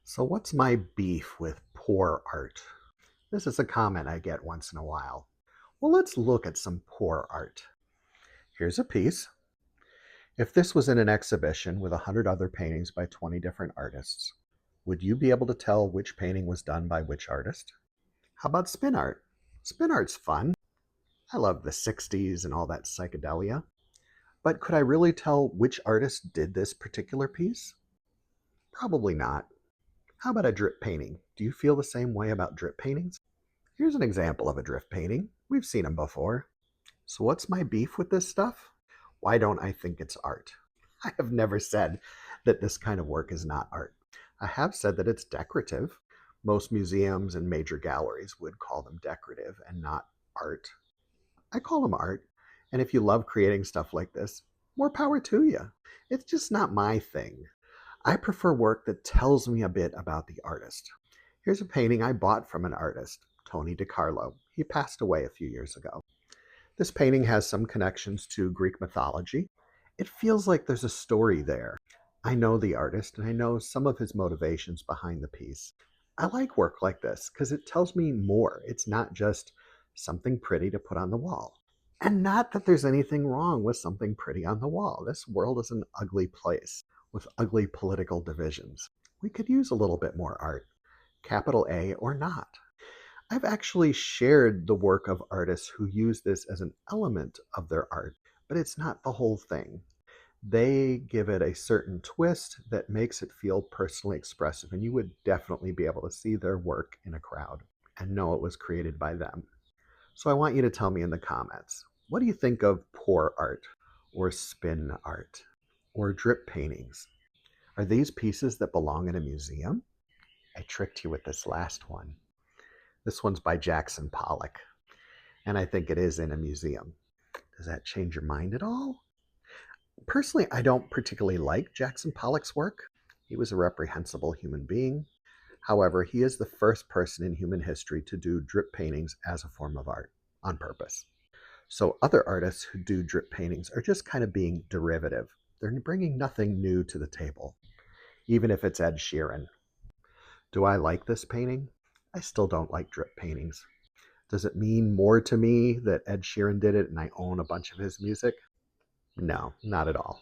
So, what's my beef with poor art? This is a comment I get once in a while. Well, let's look at some poor art. Here's a piece. If this was in an exhibition with 100 other paintings by 20 different artists, would you be able to tell which painting was done by which artist? How about spin art? Spin art's fun. I love the 60s and all that psychedelia. But could I really tell which artist did this particular piece? Probably not. How about a drip painting? Do you feel the same way about drip paintings? Here's an example of a drift painting. We've seen them before. So what's my beef with this stuff? Why don't I think it's art? I have never said that this kind of work is not art. I have said that it's decorative. Most museums and major galleries would call them decorative and not art. I call them art. And if you love creating stuff like this, more power to you. It's just not my thing. I prefer work that tells me a bit about the artist. Here's a painting I bought from an artist, Tony DiCarlo. He passed away a few years ago. This painting has some connections to Greek mythology. It feels like there's a story there. I know the artist and I know some of his motivations behind the piece. I like work like this because it tells me more. It's not just something pretty to put on the wall. And not that there's anything wrong with something pretty on the wall. This world is an ugly place with ugly political divisions. We could use a little bit more art, capital A or not. I've actually shared the work of artists who use this as an element of their art, but it's not the whole thing. They give it a certain twist that makes it feel personally expressive, and you would definitely be able to see their work in a crowd and know it was created by them. So I want you to tell me in the comments, what do you think of poor art or spin art or drip paintings? Are these pieces that belong in a museum? I tricked you with this last one. This one's by Jackson Pollock, and I think it is in a museum. Does that change your mind at all? Personally, I don't particularly like Jackson Pollock's work. He was a reprehensible human being. However, he is the first person in human history to do drip paintings as a form of art on purpose. So other artists who do drip paintings are just kind of being derivative. They're bringing nothing new to the table, even if it's Ed Sheeran. Do I like this painting? I still don't like drip paintings. Does it mean more to me that Ed Sheeran did it and I own a bunch of his music? No, not at all.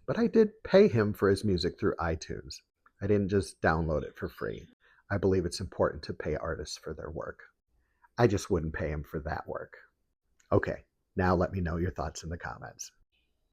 But I did pay him for his music through iTunes. I didn't just download it for free. I believe it's important to pay artists for their work. I just wouldn't pay him for that work. Okay, now let me know your thoughts in the comments.